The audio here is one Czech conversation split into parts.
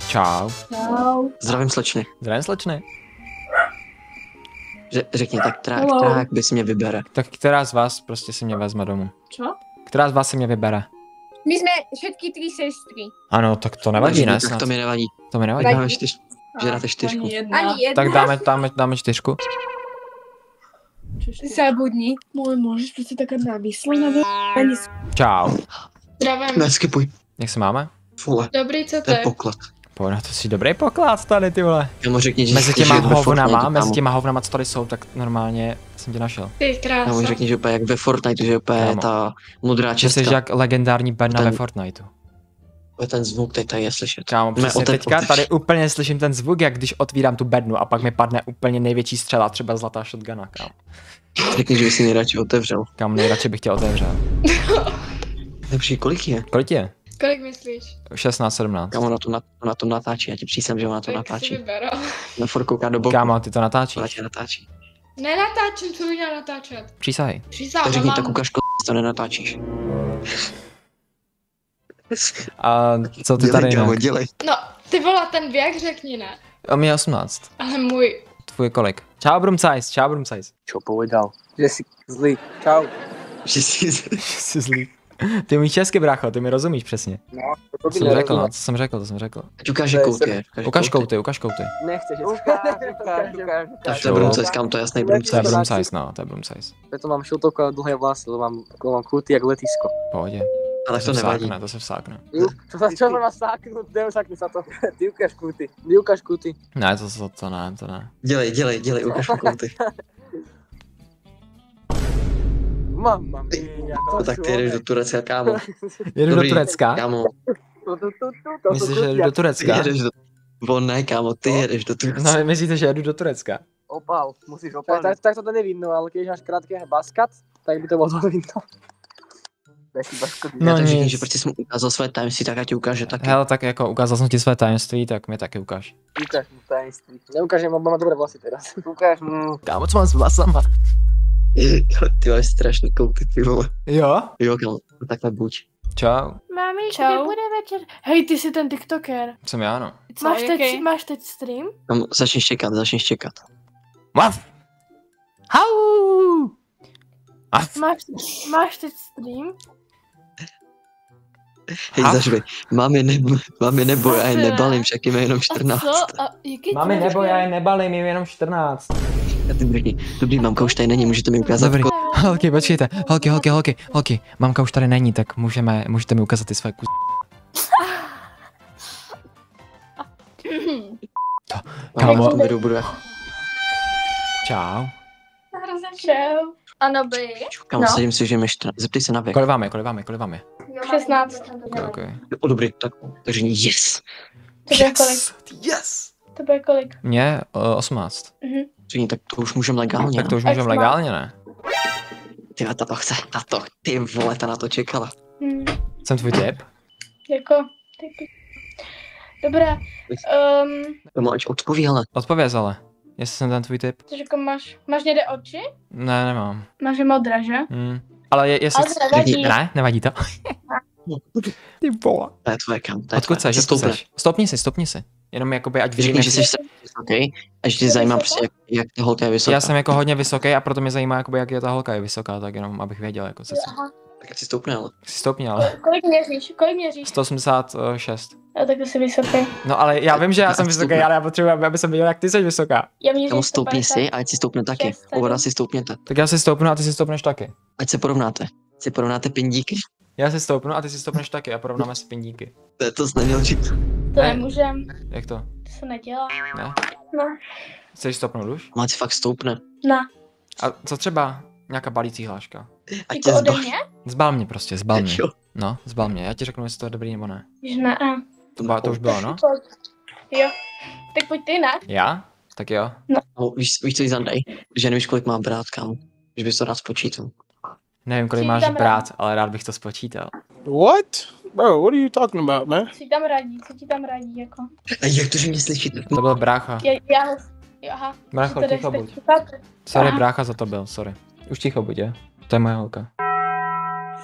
Čau. Čau. Zdravím slečny. Zdravím slečny. Řekni, tak která bys mě vybere? Tak která z vás prostě si mě vezme domů? Čo? Která z vás si mě vybere? My jsme všetky 3 sestry. Ano, tak to nevadí, ne? Tak to mi nevadí. To mi nevadí. Dáme že dáte 4. Ani jedna. Tak dáme 4. Zabudni. Môžeš prostě taká námyslená. Čau. Zdravím. Neskipuj. Jak se máme? Vole, Dobrý, co to to je je? poklad. Pohoda, to si dobrý poklad tady, ty vole. Kámo, řekni, že Mezi jsi těma jak ve Fortniteu, hovnama, kámo. co tady jsou, tak normálně jsem tě našel. Ty Kámo, krása. řekni, že úplně jak ve Fortniteu, že úplně Kámo. ta modrá Že jsi česká. jak legendární Berna Ten- ve Fortniteu. Ten zvuk tady je slyšet. Kámo, přesně teďka otevř. tady úplně slyším ten zvuk, jak když otvírám tu bednu a pak mi padne úplně největší střela, třeba zlatá shotguna, kámo. Řekni, že bys si nejradši otevřel. Kámo, nejradši bych tě otevřel. Lepší, kolik je? Kolik je? Kolik myslíš? 16, 17. Kámo, na to natáčí, já ti přísám, že ona to Tak si natáčí. vyberu. Na Ford kouká do boku. Kámo, ty to Ona natáčíš. tě natáčí. Nenatáčím, co bych měl natáčet. Přísahej. Tak Přísahám, řekni, mám. tak ukáž, to nenatáčíš. A co ty tady Kámo, jinak? dělej. No, ty vole, ten věk řekni ne. A mě je 18. Ale můj. Tvůj kolik? Čau Brumcajs, čau Brumcajs. Čo povedal? Že si zlý. Čau. Že jsi... Jsi zlý. Ty umíš česky, brácho, ty mi rozumíš přesně. No, To to by jsem řekl, no, nerozumel. to jsem řekl. Ať ukáže To je kouty. Ukaž kouty. Nechceš. Tak to je Brumcajs, kam to je jasný To je Brumcajs. Brumcajs, no, to je Brumcajs. Preto mám šiltovku a dlhé vlasy, lebo mám kruty jak letisko. Pohodě. Ale to se nevadí. vsákne, to se vsákne. Čo sa má sáknúť? Neusakni sa to. Ty ukáž kruty. Ne, to ne. Dělej, ukáž kouty. Mamma mia. No tak ty jdeš do Turecka, kámo. Jedu do Dobrý, Turecka? Kámo, Myslíš, že jedu do ty Turecka? jedeš do... On ne, kámo, ty jedeš do Turecka. No, myslíte, že jedu do Turecka? Opal, musíš opal. Tak to nevidno, ale keď máš krátke baskat, tak by to bolo vidno. No Já tak řekni, nic. že prostě jsem ukázal své tajemství, tak já ti ukáže taky. Hele, tak jako ukázal jsem ti své tajemství, tak mi taky ukáž. Ukáž mu tajemství. Neukážem, mám dobré vlasy teraz. Ukáž mu. Kámo, co mám s vlasama? Ty máš strašný kouty, ty vole. Jo? Jo, kámo, takhle buď. Čau. Mami, Čau. kdy bude večer? Hej, ty jsi ten tiktoker. Jsem já, no. Máš teď stream? Kámo, začneš čekat. Maf! Hau! Máš teď stream? Hej, zažvej. Mami nebo já je nebalím, však jim je jenom 14. A co? A jaký Mami, tvoje nebo já je nebalím, je jenom 14. A ty řekni, dobrý, mamka už tady není, můžete mi ukázat Dobrý. kód. Holky, počkejte. Holky. Mamka už tady není, tak můžete mi ukázat ty své kus... Kámo. Budu. Čau. Čau. Ano, by. Kámo, No. sadím si, že mi 14. Zeptej se na věk. Kolik vám je? 16. Okay. O, dobrý, tak, takže yes. To bude kolik? Yes! To bude kolik? Mně 18. Řekni, tak to už můžeme legálně, Tak to no? už můžeme Extra. legálně, ne? Tato chce, ty vole, ta na to čekala. Jsem tvůj typ? Jako, taky. Dobrá. Kámo, ať odpoví, ale. Odpověz ale. Jestli jsem ten tvůj typ? Což jako máš někde oči? Ne, nemám. Máš je modré, že? Ale jestli... Ale to nevadí. Ne, nevadí to. Ty vole. To je tvoje, kam. Odkud seš? Stopni si. Jenom jakoby, ať vidím, Řekni, že jak... jsi vysoký a že tě zajímá prostě, jak ta holka je vysoká. Já jsem jako hodně vysoký a proto mě zajímá, jakoby, jak je ta holka je vysoká, tak jenom abych věděl, jako co si. Aha. Tak ať si stoupne, ale. Si stoupni, ale. Kolik měříš? 186. Jo, tak to jsi vysoký. No ale já vím, že já jsem Ať vysoký, stoupne. ale já potřebuji, aby jsem viděl, jak ty jsi vysoká. Já měřím Kámo, stoupni 150. si a ať si stoupne taky. Šest, sedm. Oba si stoupněte. Tak já si stoupnu a ty si stoupneš taky. Ať se porovnáte. Ať si porovnáte pindíky. Já si stoupnu a ty si stoupneš taky a porovnáme si pindíky. To jsi neměl říct. To Ne. nemůžem. Jak to? To se nedělá. Ne? No. Chceš stoupnout už? Ať si fakt stoupne. No. A co třeba nějaká balící hláška? Ať tě Jako ode zbaví. mě? Zbal mě prostě, zbal mě. Jo. No, zbal mě, já ti řeknu, jestli to je dobrý nebo ne. Že ne. To už bylo, no? Jo. Tak pojď ty, ne? Já? Tak jo. No, víš co jí zandej? Že nevíš, kolik má brát, kámo. Že bys to rád spočítal. Nevím, kolik Jsi máš tam brát, ale rád bych to spočítal. What? Bro, what are you talking about, man? Co ti tam radí, jako? A jak to, že mě slyšíte? To byl brácha. Já ho... Jo, aha. Brácho, Že to ticho jdeš buď. teď. Sorry, Aha. brácha za to byl, sorry. Už ticho buď, je? To je moje holka.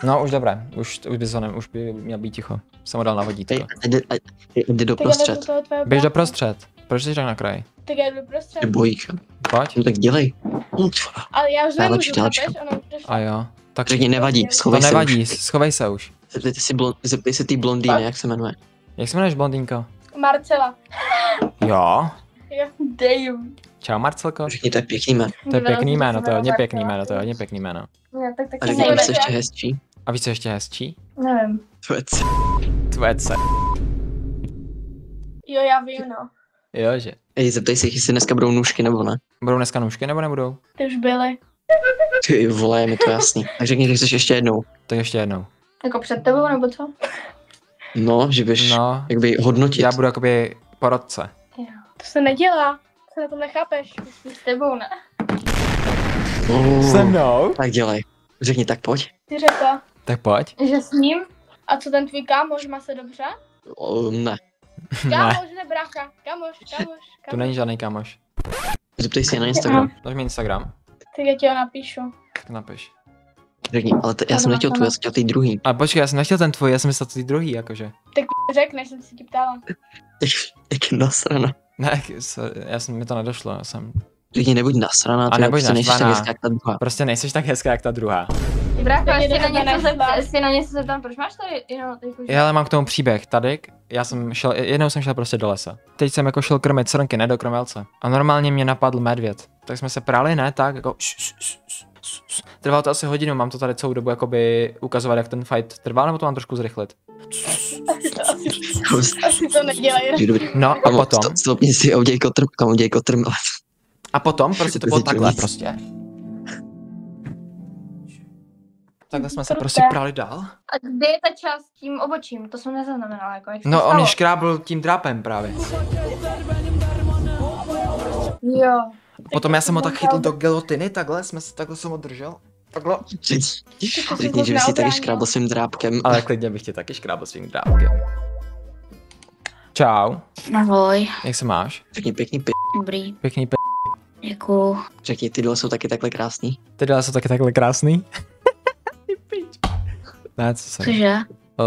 No už dobré, už by měl být ticho. Jsem ho dal na vodítko. Jde do Tak já jdu prostřed. do toho tvého Běž do brácha. prostřed. Proč jsi tak na kraji? Tak já jdu do prostřed. Ty bojíka. Pojď. No tak dělej. Ale já už Nejlepší nemůžu, dělačka. chápeš? Ona už došla. A jo. Tak Řekni, nevadí, to schovej se nevadí, už. schovej se už. Zeptej se ty blondýny, jak se jmenuje. Jak se jmenuješ, blondýnko? Marcela. Jo. Jo, damn. Čau, Marcelko. Řekni, to je pěkný jméno. To je pěkný jméno, to je hodně Marcela. pěkný jméno, to je hodně pěkný jméno. Ne, tak A se řekni, nejde. co ještě hezčí. A víš, co ještě hezčí? Nevím. To je c... Tvoje dce. Jo, já vím, no. Jo, že. Ej, zeptej se, jestli dneska budou nůžky nebo ne. Budou dneska nůžky nebo nebudou? Ty už byly. Ty vole, je mi to jasný. Tak řekni, že chceš ještě jednou. Tak ještě jednou. Jako před tebou, nebo co? No, že bys, No, jak by hodnotit. já budu jakoby porodce. Jo. To se nedělá. To na tom nechápeš. Myslím s tebou, ne? Se mnou? Tak dělej. Řekni, tak pojď. Ty řekla, Tak pojď. že s ním? A co ten tvůj kámoš, má se dobře? Ne. Kámoš, ne brácha. Kámoš. Tu není žádný kámoš. Zeptej si je na Instagram. Dáš mi Instagram? Tak já ti ho napíšu. Tak napiš. Řekni, ale já jsem nechtěl tu, já jsem chtěl ty druhý. A počkej, já jsem nechtěl ten tvůj, já jsem myslel ty druhý, jakože. Tak řekneš, jsem si ti ptala. Jak nasrana. Ne, mi to nedošlo, já jsem. Řekni, nebuď nasrana, A ty nebuď prostě nejsi tak naštvaná. hezká jak ta druhá. Prostě nejseš tak hezká jak ta druhá. Brácha, Tak jestli jestli na něco zeptám, proč máš tady jenom jako, Já ale mám k tomu příběh. Tady, jednou jsem šel prostě do lesa. Teď jsem jako šel krmit srnky, ne do krmelce. A normálně mě napadl medvěd. Tak jsme se prali, ne, tak jako trvalo to asi hodinu, mám to tady celou dobu jakoby ukazovat, jak ten fight trval, nebo to mám trošku zrychlit? Asi to nedělej. No a potom, Stopni si, uděj kotrm. a potom prostě to bylo takhle prostě. Takhle jsme se prostě prali dál. A kde je ta část s tím obočím? To jsem nezaznamenala, jako jak se No to on mě stalo? škrábl tím drápem právě. Jo. Potom já jsem ho tak chytl do gelotiny, takhle jsem ho držel. Takhle. Řekni, že bys si taky škrábl svým drápkem. Ale klidně bych tě taky škrábl svým drápkem. Čau, Ahoj. jak se máš? Řekni pěkný Dobrý. Pěkný Děkuju. Řekni, ty dole jsou taky takhle krásný. Ty dole jsou taky takhle krásný? Ne, co jsem? Cože?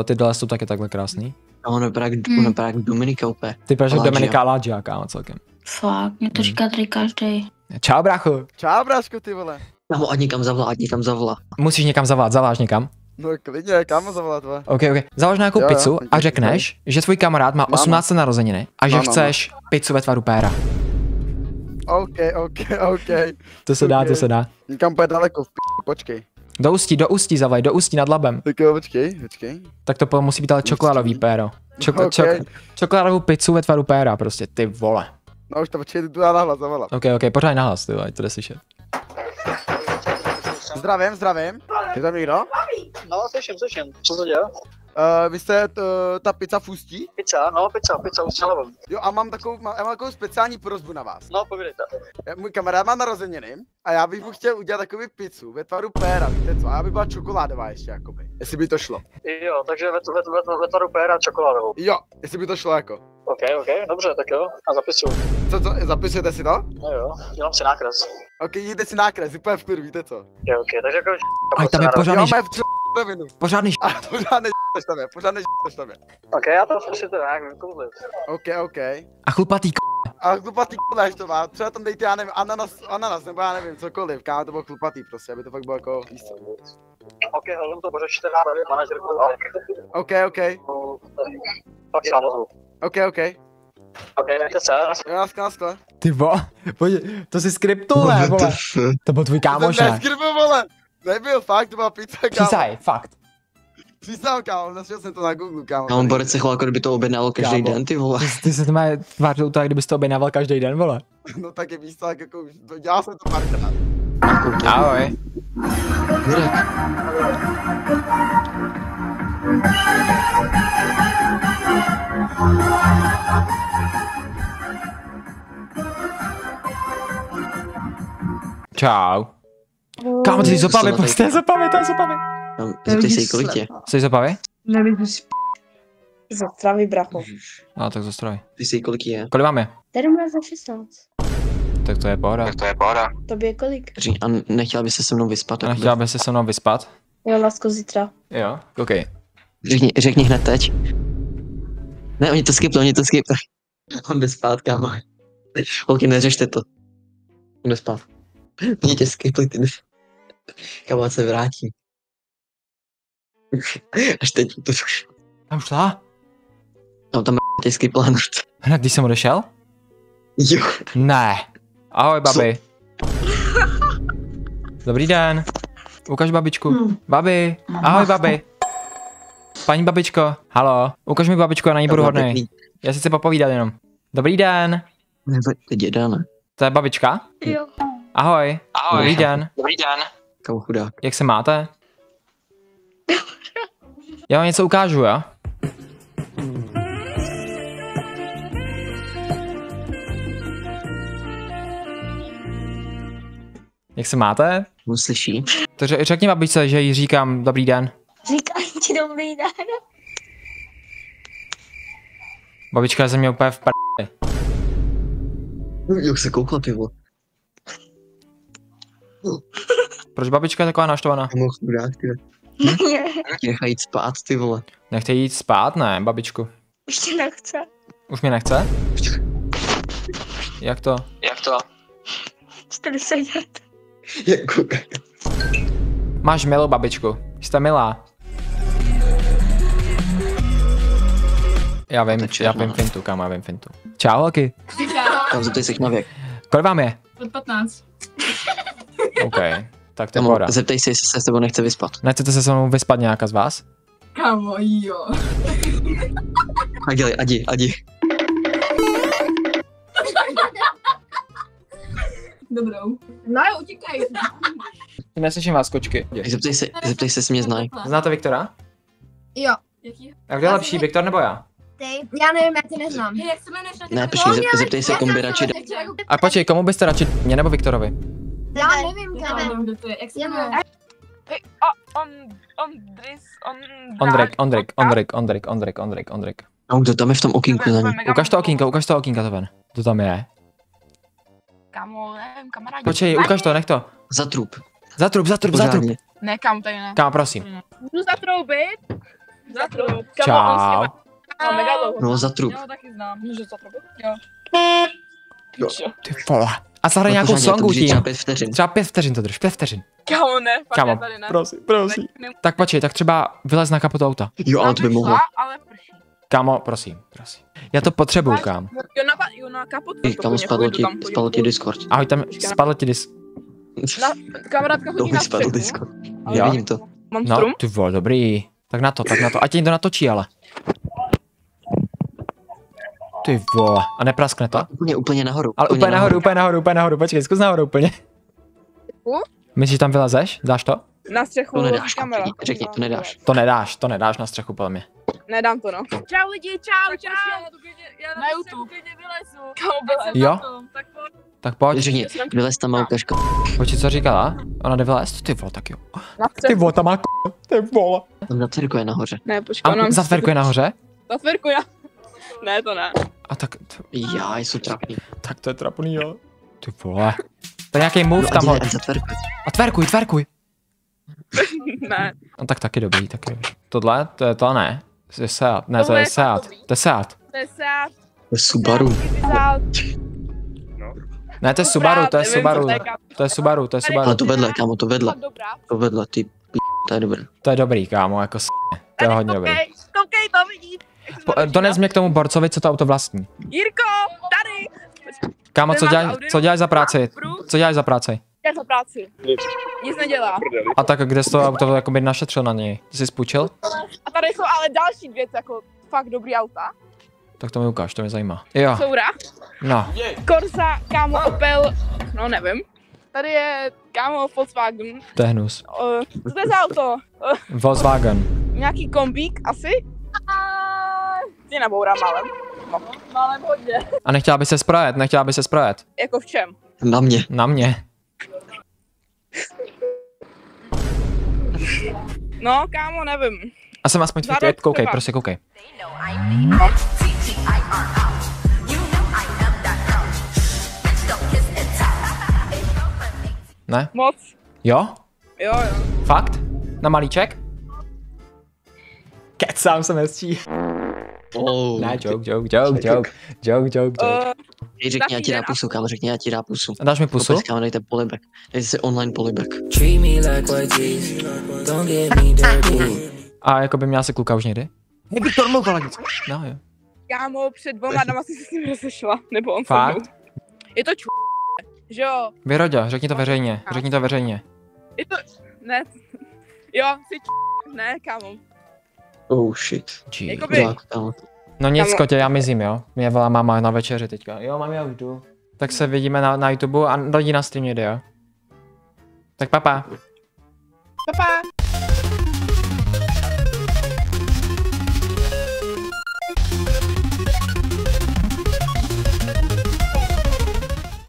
Ty dole jsou taky takhle krásný? A ono vypadá jak Dominika úplně. Ty pražek Aladžia. Dominika Aladžia, kámo, celkem. Fakt, mě to říká tady každý. Čau, brácho. Čau, bráško, ty vole. Kámo, ať někam zavolá. Musíš někam zavolat, zavoláš někam? No klidně, kam zavolat, tvoje? OK. Zavoláš nějakou Jo, pizzu jo, a řekneš, že tvůj kamarád má 18 narozeniny a že Mám. chceš pizzu ve tvaru péra. OK. To se dá, Ok. to se dá. Někam pojď daleko, počkej. Do Ústí zavolej, do Ústí nad Labem. Tak jo, počkej. Tak to musí být ale čokoládový péro. Ok. Čokoládovou pizzu ve tvaru péra, prostě, ty vole. No už to počkej, ty tu já nahlas zavolat. OK, pořád nahlas, ty vole, ať to jde slyšet. Zdravím. Je tam někdo? No, slyším. Co se děje? Vy jste ta pizza v Ústí? Pizza, už celou. Jo, a mám takovou speciální prosbu na vás. No, povídejte. Můj kamarád má narozeniny a já bych mu chtěl udělat takovou pizzu ve tvaru péra, víte co? A aby byla čokoládová ještě jakoby, jestli by to šlo. Jo, takže ve tvaru péra čokoládovou. Jo, jestli by to šlo jako. OK, dobře, tak jo. A zapisuju. Co, zapisujete si to? No jo, dělám si nákres. OK, jděte si nákres, úplně v klidu, víte co? Jo, OK, takže jako... Ať tam je pořádný, Jo, máme v pořádný A pořádný tam je. OK, já to zkusím to nějak vykouzlit. OK. a chlupatý A chlupatý koláž to má, třeba tam dejte, já nevím, ananas, nebo já nevím, cokoliv, kámo, to bylo chlupatý prostě, aby to fakt bylo jako jísto. OK, hledám to pořešíte na tady manažerku. OK. Pak sám ozvu. OK. OK, nechte se. Jo, naskle. Ty vole, to si skriptul, ne, vole. To byl tvůj kámoš, ne? Neskrybil, vole. Nebyl, fakt, to byla pizza, kámo. Přísahaj, fakt. Přísahal, kámo, našel jsem to na Google, kámo. Kámo, Borec se choval, jako kdyby to objednal každý Kámo. den, ty vole. Ty se to má tvářil tak, kdybys to objednával každý den, vole. No tak je víc tak, jako, dělal jsem to párkrát. Ahoj. Mirek. Čau. Kámo, ty jsi z Opavy, prostě je z Opavy, to je z Opavy. Zeptej se jí, kolik tě. Jsi z Opavy? Zastraví, bracho. No, tak zastroj. Ty si jí, kolik je. Kolik máme? Tady má za 16. Tak to je pohoda. Tobě kolik? Řekni, a nechtěla by se mnou vyspat? A nechtěla by se se mnou vyspat? Jo, lásko, zítra. Jo, OK. Řekni hned teď. Ne, oni to skipli. On jde spát, kámo. Holky, neřešte to. On jde spát. Oni tě skipli, ty jdeš. Kámo, ať se vrátí. Až teď to už. Tam šla? No tam tě skipla hned. Hned, když jsem odešel? Jo. Ne. Ahoj, babi. Dobrý den. Ukaž babičku. Babi. Ahoj, babi. Paní babičko. Halo. Ukaž mi babičku, já na ní budu hodnej. Já si chci popovídat jenom. Dobrý den. Ne, to je děda, ne? To je babička? Jo. Ahoj. Ahoj. Dobrý den. Dobrý den. Kámo, chudák. Jak se máte? Já vám něco ukážu, jo? Jak se máte? On slyší. To řekni babičce, že jí říkám dobrý den. Říkám ti dobrý den. Babička je ze mě úplně v Jak se koukla, ty vole. Proč babička je taková naštvaná? Kámo, chudák, ty. Ti nechá jít spát, ty vole. Nechte jít spát, ne, babičku. Už tě nechce. Už mě nechce? Jak to? Jsi tady sedět. Jak kouká. Máš milou babičku. Jste milá. Já vím fintu, kámo, já vím fintu. Čau, holky. Kam zeptej se na věk. Kolik vám je? Od 15. OK, tak to je Kámo, pohoda. zeptej se, jestli se s tebou nechce vyspat. Nechcete se mnou vyspat nějaká z vás? Kámo, jo. Tak dělej, adi. Dobrou. No jo, utíkaj. Neslyším vás, kočky. Zeptej se, jestli mě znají. Znáte Viktora? Jo. Jaký? A kdo je lepší, Viktor nebo já? Ty? Já nevím, já ty neznám. Jak se jmenuješ na Ne, počkej, zeptej se, komu by radši A počkej, komu byste radši, mě nebo Viktorovi? Já nevím, nevím, kdo to je. Jak se Já jmenuje? Ondrik. A kdo tam je v tom okýnku za ním? Ukaž to okýnka to ven. Kdo tam je? Kámo, nevím, kamarádi. Počkej, ukaž to, nech to. Za trup. Zatrup. Pořádně. Ne, kámo, tady ne. Kámo, prosím. Můžu zatroubit? Zatroup. Čau. No, za trup. Já ho taky znám. Můžu zatroubit? Jo. Jo. Ty vole. A zahraj nějakou Pořádně, to songu drží tím. třeba 5 vteřin. Třeba 5 vteřin to drž, 5 vteřin. Kámo, ne, fakt Kámo, ne, tady ne. prosím. Tak počkej, tak třeba vylez na kapotu auta. Jo, ale to by mohlo. Ale prší. Kámo, prosím. Já to potřebuju, kámo. Jo, na kapotu. Kámo, spadlo ti Discord. Ahoj, tam spadl ti Kamarádka chodí Doby na spadl střechu. Discord. Jo. Já vidím to. Mám No, strum? ty vole, dobrý. Tak na to. Ať někdo natočí, ale. Ty vole. A nepraskne to? Úplně nahoru. Ale úplně nahoru. Počkej, zkus nahoru úplně. Myslíš, že tam vylezeš? Dáš to? Na střechu. To nedáš, kamera. řekni, to nedáš. To nedáš na střechu, podle mě. Nedám to, no. Čau lidi, čau. Já na YouTube vylezu. Jo? Tak pojď. Řekni, vylez tam a ukaž ko. Počkej, co říkala? Ona jde vylézt? Ty vole, tak jo. Na Ty střechu. vole, tam má ty vole. Tam na dcerku je nahoře. Ne, počkej, A zatverkuje nahoře? Zatverkuje. Ne, to ne. A tak, Já, jsou trapný. tak to je trapný, jo. Ty vole. To je nějaký move tam. Ať zatverkuj. A tverkuj. Ne. No tak taky dobrý. Tohle, to je to ne. To je Seat. Ne, to Tohle je je Seat. fakt To je Seat. To je Seat. To je Subaru. Ne, to je Subaru, to je Subaru. To je Subaru, to je Subaru. Ale to vedle, kámo, to vedle. Dobrá. To vedle, ty to je dobré. To je dobrý, kámo, jako to je hodně dobrý. Koukej, to vidíš. Dones mě k tomu borcovi, co to auto vlastní. Jirko, tady. Kámo, co děláš za práci? Co děláš za práci? Já za práci. Nic nedělá. A tak kde jsi to auto jakoby našetřil na něj? Ty jsi spůjčil? A tady jsou ale další věci, jako fakt dobrý auta. Tak to mi ukáž, to mě zajímá. Jo, Soura, no. Corsa, kámo, Opel, no nevím. Tady je, kámo, Volkswagen. To je hnus. Co to je za auto? Volkswagen. Nějaký kombík asi? Ty nabourám málem. No, málem hodně. A nechtěla by se sprojet? Jako v čem? Na mě. Na mě. No, kámo, nevím. A jsem aspoň tvůj typ, koukej, prostě koukej. Ne? Moc. Jo? Jo. Fakt? Na malíček? Kecám se hezčí. Oh, Ne, joke. Hej, řekni, já ti dá pusu, kámo, řekni, já ti dá pusu. Dáš mi pusu? Kámo, dejte polibek. Dejte si online polibek. A jako by měla se kluka už někdy? Hej, Viktor, mluvila něco. No jo. Kámo, před 2 dnama si se s ním rozešla, nebo on se Fakt? mnou. Je to že jo? Vyroďo, řekni to veřejně, řekni to veřejně. Je to, ne, jo, si ne, kámo. Oh shit. Jakoby, Kámo. No nic, Kámo. kotě, já mizím, jo. Mě volá máma na večeři teďka. Jo, mami, já už jdu. Tak se vidíme na YouTube a lidi na stream jde, jo. Tak papa. papa.